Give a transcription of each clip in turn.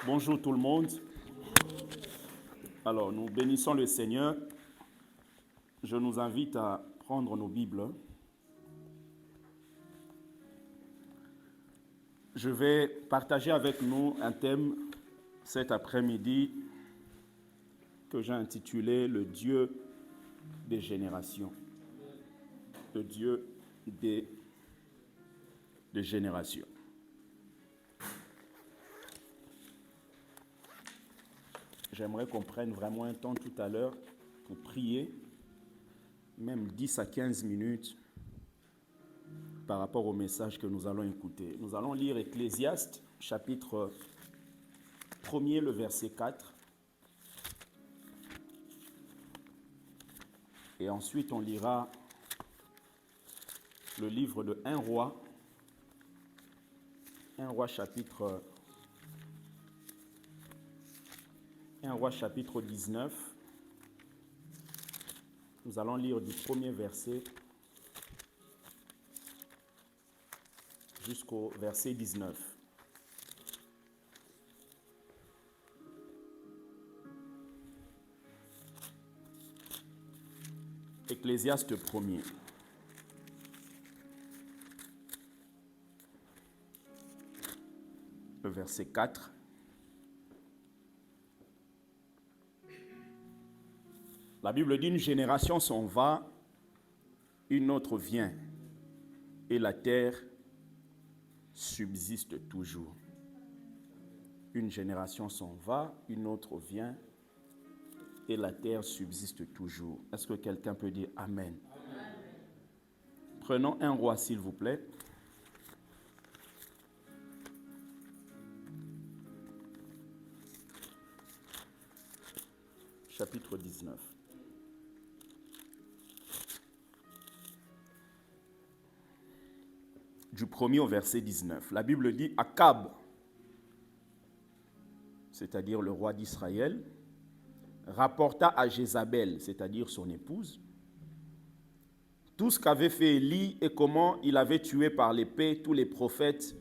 Bonjour tout le monde. Alors, nous bénissons le Seigneur. Je nous invite à prendre nos Bibles. Je vais partager avec nous un thème cet après-midi que j'ai intitulé « Le Dieu des générations ». Le Dieu des générations. J'aimerais qu'on prenne vraiment un temps tout à l'heure pour prier, même 10 à 15 minutes par rapport au message que nous allons écouter. Nous allons lire Ecclésiaste, chapitre 1er, le verset 4. Et ensuite, on lira le livre de 1 Roi, chapitre 19. Nous allons lire du premier verset jusqu'au verset 19. Ecclésiaste 1er. Le verset 4. La Bible dit, une génération s'en va, une autre vient, et la terre subsiste toujours. Une génération s'en va, une autre vient, et la terre subsiste toujours. Est-ce que quelqu'un peut dire Amen? Amen. Prenons 1 Roi, s'il vous plaît. Chapitre 19. Du 1er au verset 19. La Bible dit, Akab, c'est-à-dire le roi d'Israël, rapporta à Jézabel, c'est-à-dire son épouse, tout ce qu'avait fait Élie et comment il avait tué par l'épée tous les prophètes.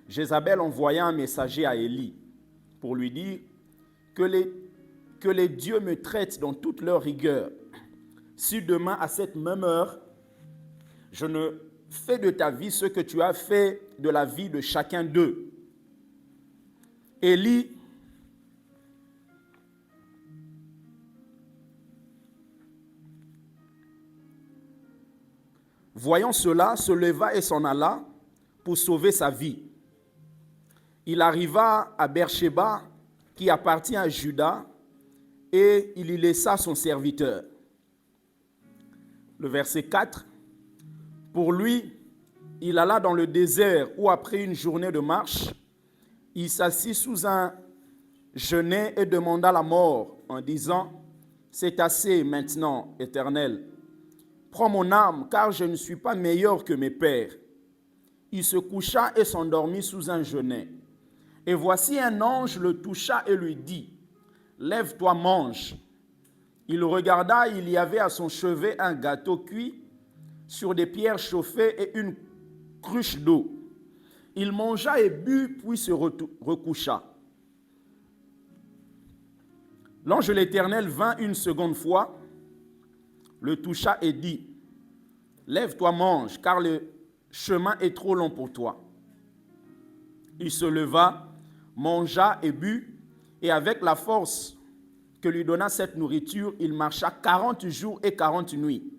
Jézabel envoya un messager à Élie pour lui dire que les dieux me traitent dans toute leur rigueur. Si demain à cette même heure, je ne fais de ta vie ce que tu as fait de la vie de chacun d'eux. Élie voyant cela, se leva et s'en alla pour sauver sa vie. Il arriva à Beersheba, qui appartient à Juda, et il y laissa son serviteur. Le verset 4. Pour lui, il alla dans le désert où, après une journée de marche, il s'assit sous un genêt et demanda la mort en disant, « C'est assez maintenant, Éternel. Prends mon âme, car je ne suis pas meilleur que mes pères. » Il se coucha et s'endormit sous un genêt. Et voici un ange le toucha et lui dit, « Lève-toi, mange. » Il regarda, il y avait à son chevet un gâteau cuit sur des pierres chauffées et une cruche d'eau. Il mangea et but, puis se recoucha. L'ange de l'Éternel vint une seconde fois, le toucha et dit, « Lève-toi, mange, car le chemin est trop long pour toi. » Il se leva, mangea et but, et avec la force que lui donna cette nourriture, il marcha 40 jours et 40 nuits,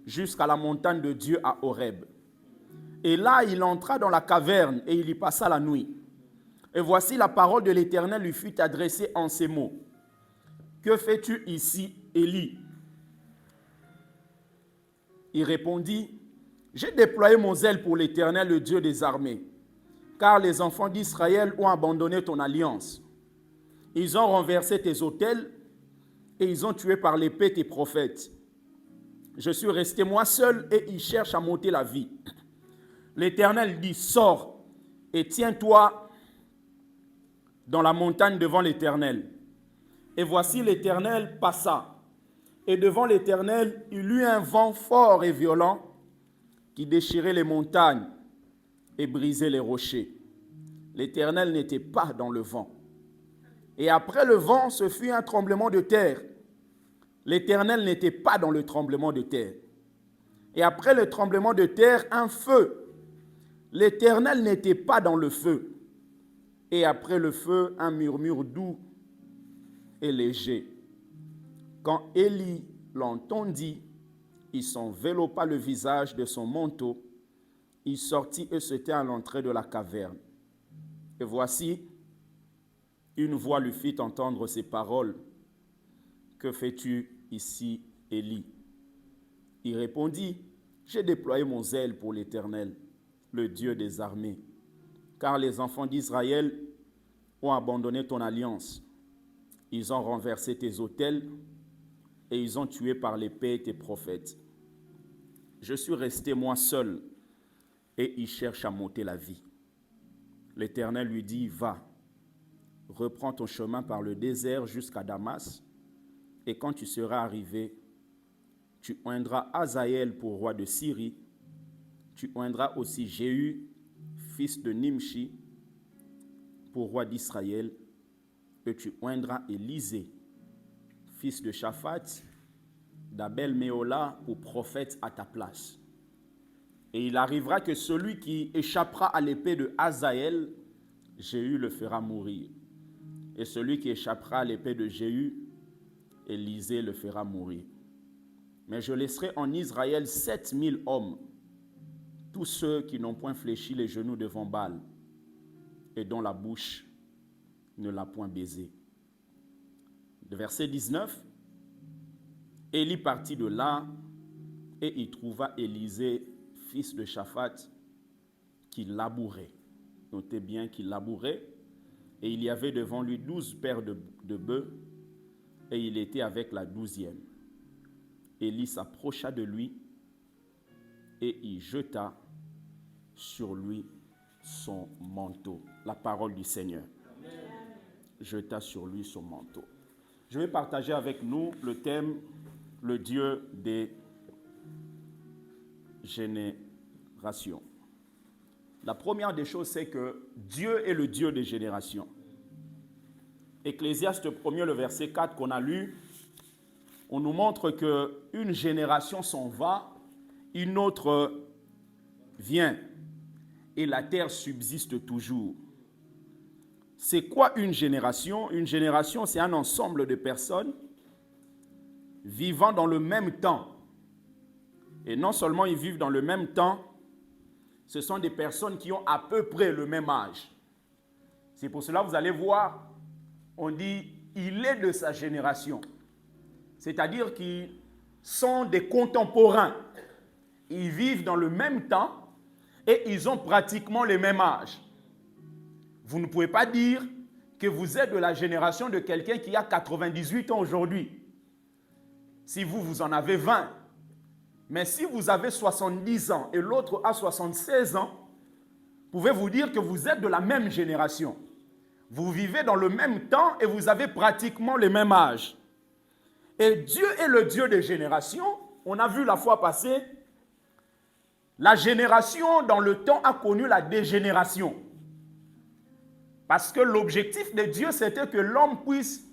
jusqu'à la montagne de Dieu à Horeb. Et là, il entra dans la caverne et il y passa la nuit. Et voici la parole de l'Éternel lui fut adressée en ces mots. « Que fais-tu ici, Élie » Il répondit, « J'ai déployé mon zèle pour l'Éternel, le Dieu des armées, car les enfants d'Israël ont abandonné ton alliance. Ils ont renversé tes autels et ils ont tué par l'épée tes prophètes. Je suis resté moi seul et ils cherchent à m'ôter la vie. » L'Éternel dit, « Sors et tiens-toi dans la montagne devant l'Éternel. » Et voici l'Éternel passa. Et devant l'Éternel, il eut un vent fort et violent qui déchirait les montagnes et brisait les rochers. l'Éternel n'était pas dans le vent. Et après le vent, ce fut un tremblement de terre. L'Éternel n'était pas dans le tremblement de terre. Et après le tremblement de terre, un feu. L'Éternel n'était pas dans le feu. Et après le feu, un murmure doux et léger. Quand Élie l'entendit, il s'enveloppa le visage de son manteau. Il sortit et se tint à l'entrée de la caverne. Et voici, une voix lui fit entendre ces paroles. « Que fais-tu ici, Élie ?» Il répondit, « J'ai déployé mon zèle pour l'Éternel, le Dieu des armées, car les enfants d'Israël ont abandonné ton alliance. Ils ont renversé tes autels et ils ont tué par l'épée tes prophètes. Je suis resté moi seul et ils cherchent à m'ôter la vie. » L'Éternel lui dit, « Va, reprends ton chemin par le désert jusqu'à Damas, et quand tu seras arrivé, tu oindras Hazaël pour roi de Syrie, tu oindras aussi Jéhu, fils de Nimshi, pour roi d'Israël, et tu oindras Élisée, fils de Shaphat, d'Abel-Méola, pour prophète à ta place. Et il arrivera que celui qui échappera à l'épée de Hazaël, Jéhu le fera mourir. Et celui qui échappera à l'épée de Jéhu, Élisée le fera mourir. Mais je laisserai en Israël 7000 hommes, tous ceux qui n'ont point fléchi les genoux devant Baal, et dont la bouche ne l'a point baisé. » De verset 19, Élie partit de là, et il trouva Élisée, fils de Shaphat, qui labourait. Notez bien qu'il labourait. Et il y avait devant lui 12 paires de bœufs, et il était avec la 12e. Élie s'approcha de lui, et il jeta sur lui son manteau. La parole du Seigneur. Amen. Jeta sur lui son manteau. Je vais partager avec nous le thème, le Dieu des générations. La première des choses, c'est que Dieu est le Dieu des générations. Ecclésiaste 1er, le verset 4 qu'on a lu, on nous montre qu'une génération s'en va, une autre vient, et la terre subsiste toujours. C'est quoi une génération? Une génération, c'est un ensemble de personnes vivant dans le même temps. Et non seulement ils vivent dans le même temps, ce sont des personnes qui ont à peu près le même âge. C'est pour cela que vous allez voir, on dit « il est de sa génération ». C'est-à-dire qu'ils sont des contemporains. Ils vivent dans le même temps et ils ont pratiquement le même âge. Vous ne pouvez pas dire que vous êtes de la génération de quelqu'un qui a 98 ans aujourd'hui. Si vous en avez 20. Mais si vous avez 70 ans et l'autre a 76 ans, pouvez-vous dire que vous êtes de la même génération. Vous vivez dans le même temps et vous avez pratiquement le même âge. Et Dieu est le Dieu des générations. On a vu la fois passée, la génération dans le temps a connu la dégénération. Parce que l'objectif de Dieu, c'était que l'homme puisse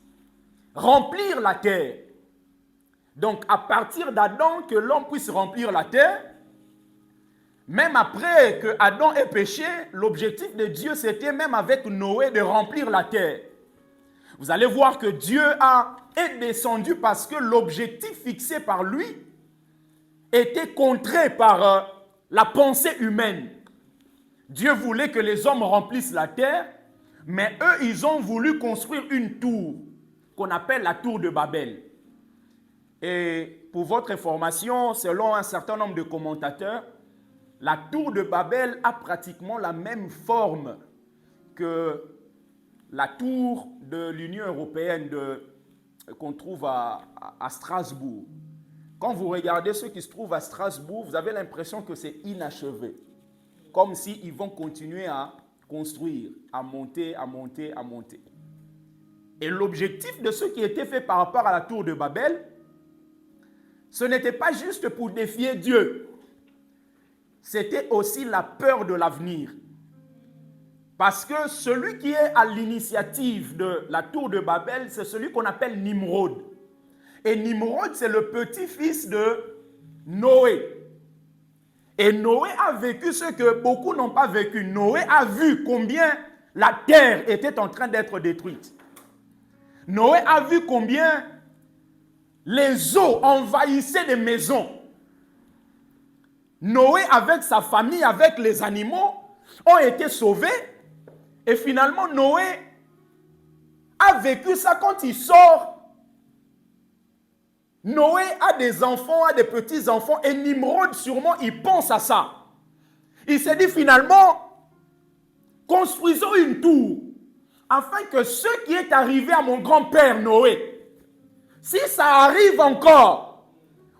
remplir la terre. Donc, à partir d'Adam, que l'homme puisse remplir la terre, même après que Adam ait péché, l'objectif de Dieu, c'était même avec Noé de remplir la terre. Vous allez voir que Dieu est descendu parce que l'objectif fixé par lui était contré par la pensée humaine. Dieu voulait que les hommes remplissent la terre, mais eux, ils ont voulu construire une tour qu'on appelle la tour de Babel. Et pour votre information, selon un certain nombre de commentateurs, la tour de Babel a pratiquement la même forme que la tour de l'Union européenne qu'on trouve à Strasbourg. Quand vous regardez ce qui se trouve à Strasbourg, vous avez l'impression que c'est inachevé. Comme s'ils vont continuer à construire, à monter, à monter, à monter. Et l'objectif de ce qui était fait par rapport à la tour de Babel, ce n'était pas juste pour défier Dieu. C'était aussi la peur de l'avenir. Parce que celui qui est à l'initiative de la tour de Babel, c'est celui qu'on appelle Nimrod. Et Nimrod, c'est le petit-fils de Noé. Et Noé a vécu ce que beaucoup n'ont pas vécu. Noé a vu combien la terre était en train d'être détruite. Noé a vu combien les eaux envahissaient les maisons. Noé, avec sa famille, avec les animaux, ont été sauvés. Et finalement, Noé a vécu ça quand il sort. Noé a des enfants, a des petits-enfants, et Nimrod, sûrement, il pense à ça. Il s'est dit finalement, construisons une tour, afin que ce qui est arrivé à mon grand-père Noé, si ça arrive encore,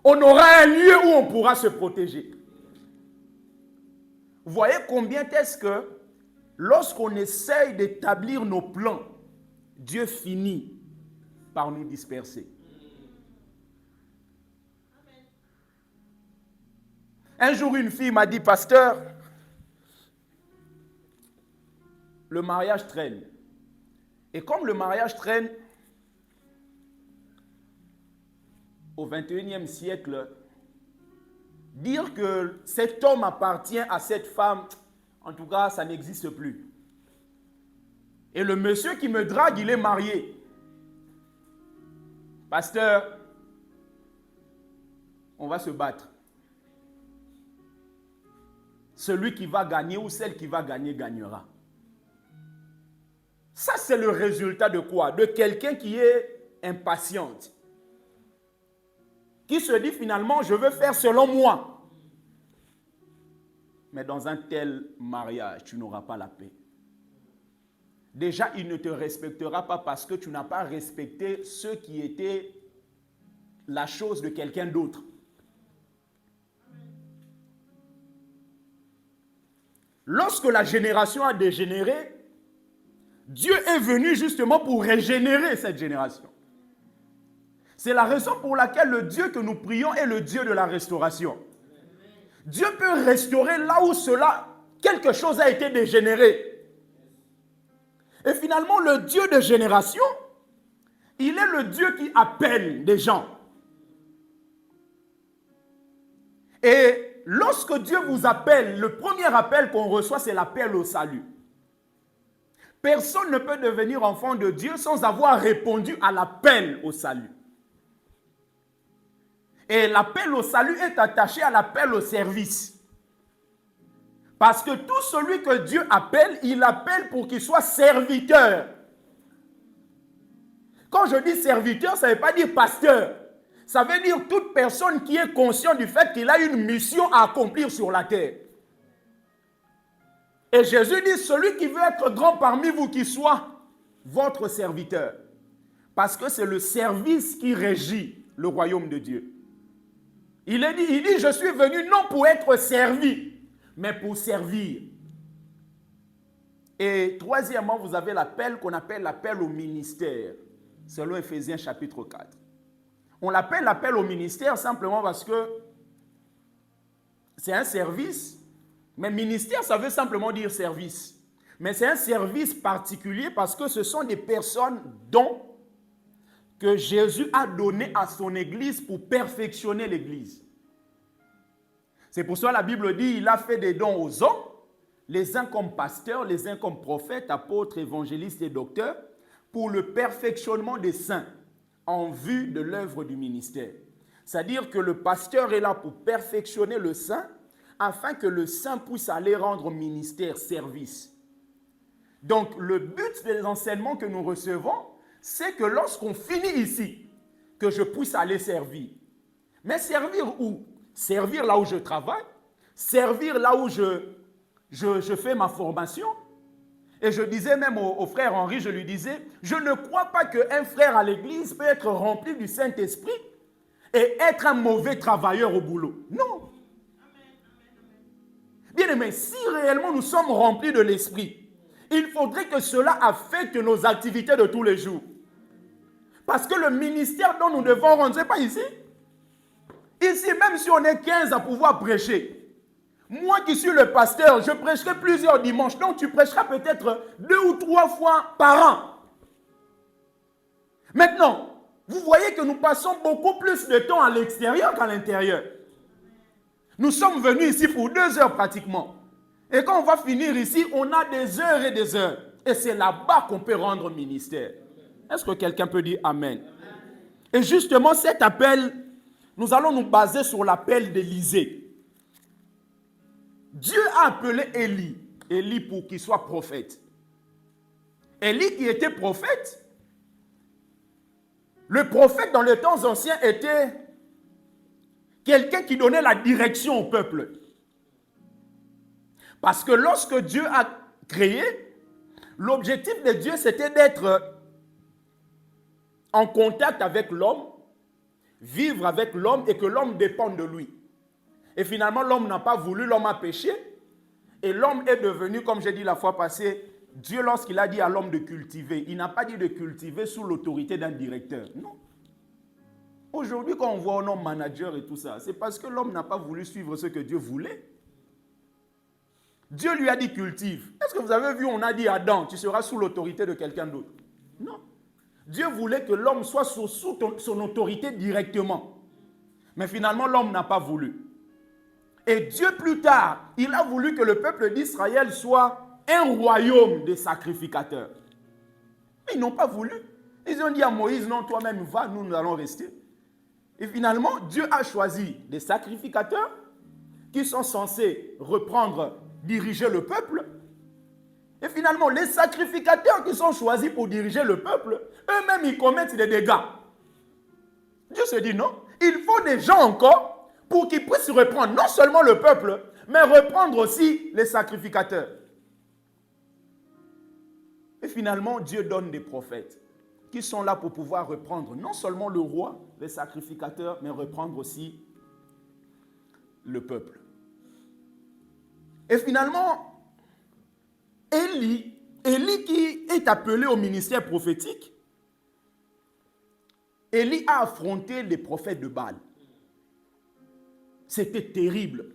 on aura un lieu où on pourra se protéger. Vous voyez combien est-ce que, lorsqu'on essaye d'établir nos plans, Dieu finit par nous disperser. Un jour, une fille m'a dit, pasteur, le mariage traîne. Et comme le mariage traîne, au XXIe siècle, dire que cet homme appartient à cette femme, en tout cas, ça n'existe plus. Et le monsieur qui me drague, il est marié. Pasteur, on va se battre. Celui qui va gagner ou celle qui va gagner, gagnera. Ça, c'est le résultat de quoi? De quelqu'un qui est impatiente. Qui se dit finalement, je veux faire selon moi. Mais dans un tel mariage, tu n'auras pas la paix. Déjà, il ne te respectera pas parce que tu n'as pas respecté ce qui était la chose de quelqu'un d'autre. Lorsque la génération a dégénéré, Dieu est venu justement pour régénérer cette génération. C'est la raison pour laquelle le Dieu que nous prions est le Dieu de la restauration. Dieu peut restaurer là où quelque chose a été dégénéré. Et finalement, le Dieu de génération, il est le Dieu qui appelle des gens. Et lorsque Dieu vous appelle, le premier appel qu'on reçoit, c'est l'appel au salut. Personne ne peut devenir enfant de Dieu sans avoir répondu à l'appel au salut. Et l'appel au salut est attaché à l'appel au service. Parce que tout celui que Dieu appelle, il appelle pour qu'il soit serviteur. Quand je dis serviteur, ça ne veut pas dire pasteur. Ça veut dire toute personne qui est consciente du fait qu'il a une mission à accomplir sur la terre. Et Jésus dit, celui qui veut être grand parmi vous, qu'il soit votre serviteur. Parce que c'est le service qui régit le royaume de Dieu. Il dit, je suis venu non pour être servi, mais pour servir. Et troisièmement, vous avez l'appel qu'on appelle l'appel au ministère, selon Éphésiens chapitre 4. On l'appelle l'appel au ministère simplement parce que c'est un service. Mais ministère, ça veut simplement dire service. Mais c'est un service particulier parce que ce sont des personnes dont que Jésus a donné à son Église pour perfectionner l'Église. C'est pour ça que la Bible dit, il a fait des dons aux hommes, les uns comme pasteurs, les uns comme prophètes, apôtres, évangélistes et docteurs, pour le perfectionnement des saints en vue de l'œuvre du ministère. C'est-à-dire que le pasteur est là pour perfectionner le saint, afin que le saint puisse aller rendre ministère, service. Donc, le but des enseignements que nous recevons, c'est que lorsqu'on finit ici, que je puisse aller servir. Mais servir où? Servir là où je travaille, servir là où je fais ma formation. Et je disais même au frère Henri, je lui disais, je ne crois pas qu'un frère à l'église peut être rempli du Saint-Esprit et être un mauvais travailleur au boulot. Non. Bien aimé, si réellement nous sommes remplis de l'Esprit, il faudrait que cela affecte nos activités de tous les jours. Parce que le ministère dont nous devons rendre, ce n'est pas ici. Ici, même si on est 15 à pouvoir prêcher, Moi qui suis le pasteur, je prêcherai plusieurs dimanches. Donc tu prêcheras peut-être 2 ou 3 fois par an. Maintenant, vous voyez que nous passons beaucoup plus de temps à l'extérieur qu'à l'intérieur. Nous sommes venus ici pour 2 heures pratiquement. Et quand on va finir ici, on a des heures et des heures. Et c'est là-bas qu'on peut rendre ministère. Est-ce que quelqu'un peut dire Amen? Et justement, cet appel, nous allons nous baser sur l'appel d'Élisée. Dieu a appelé Élie pour qu'il soit prophète. Élie qui était prophète, le prophète dans les temps anciens était quelqu'un qui donnait la direction au peuple. Parce que lorsque Dieu a créé, l'objectif de Dieu c'était d'être en contact avec l'homme, vivre avec l'homme et que l'homme dépende de lui. Et finalement, l'homme n'a pas voulu, l'homme a péché. Et l'homme est devenu, comme j'ai dit la fois passée, Dieu lorsqu'il a dit à l'homme de cultiver, il n'a pas dit de cultiver sous l'autorité d'un directeur. Non. Aujourd'hui, quand on voit un homme manager et tout ça, c'est parce que l'homme n'a pas voulu suivre ce que Dieu voulait. Dieu lui a dit cultive. Est-ce que vous avez vu, on a dit Adam, tu seras sous l'autorité de quelqu'un d'autre? Non. Dieu voulait que l'homme soit sous son autorité directement. Mais finalement, l'homme n'a pas voulu. Et Dieu, plus tard, il a voulu que le peuple d'Israël soit un royaume de sacrificateurs. Mais ils n'ont pas voulu. Ils ont dit à Moïse, non, toi-même, va, nous allons rester. Et finalement, Dieu a choisi des sacrificateurs qui sont censés diriger le peuple. Et finalement, les sacrificateurs qui sont choisis pour diriger le peuple, eux-mêmes, ils commettent des dégâts. Dieu se dit non, il faut des gens encore pour qu'ils puissent reprendre non seulement le peuple, mais reprendre aussi les sacrificateurs. Et finalement, Dieu donne des prophètes qui sont là pour pouvoir reprendre non seulement le roi, les sacrificateurs, mais reprendre aussi le peuple. Et finalement, Élie qui est appelé au ministère prophétique, Élie a affronté les prophètes de Baal. C'était terrible.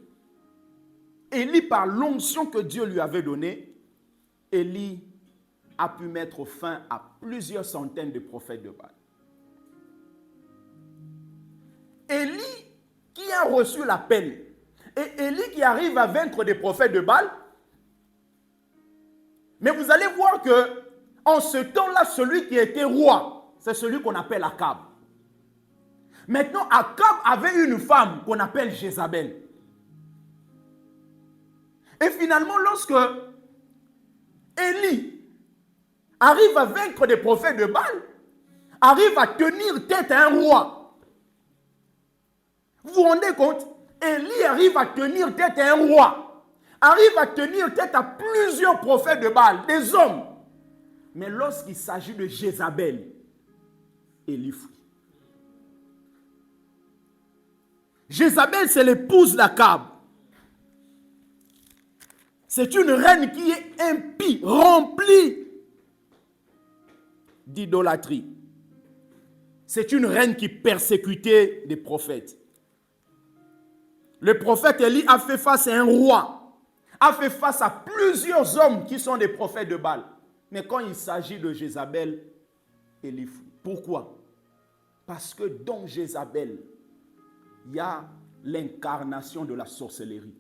Élie, par l'onction que Dieu lui avait donnée, Élie a pu mettre fin à plusieurs centaines de prophètes de Baal. Élie qui a reçu l'appel, et Élie qui arrive à vaincre des prophètes de Baal, mais vous allez voir que en ce temps-là, celui qui était roi, c'est celui qu'on appelle Akab. Maintenant, Akab avait une femme qu'on appelle Jézabel. Et finalement, lorsque Élie arrive à vaincre des prophètes de Baal, arrive à tenir tête à un roi. Vous vous rendez compte? Élie arrive à tenir tête à un roi, arrive à tenir tête à plusieurs prophètes de Baal, des hommes. Mais lorsqu'il s'agit de Jézabel, Élie fuit. Jézabel, c'est l'épouse d'Akab. C'est une reine qui est impie, remplie d'idolâtrie. C'est une reine qui persécutait des prophètes. Le prophète Élie a fait face à un roi, a fait face à plusieurs hommes qui sont des prophètes de Baal. Mais quand il s'agit de Jézabel, Élie fuit. Pourquoi? Parce que dans Jézabel, il y a l'incarnation de la sorcellerie.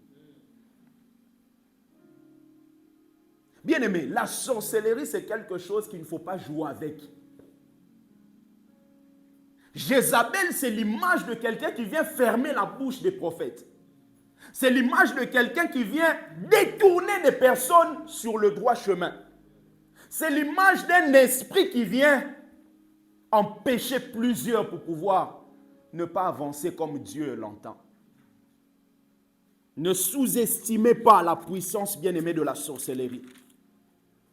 Bien aimé, la sorcellerie, c'est quelque chose qu'il ne faut pas jouer avec. Jézabel, c'est l'image de quelqu'un qui vient fermer la bouche des prophètes. C'est l'image de quelqu'un qui vient détourner des personnes sur le droit chemin. C'est l'image d'un esprit qui vient empêcher plusieurs pour pouvoir ne pas avancer comme Dieu l'entend. Ne sous-estimez pas la puissance bien-aimée de la sorcellerie.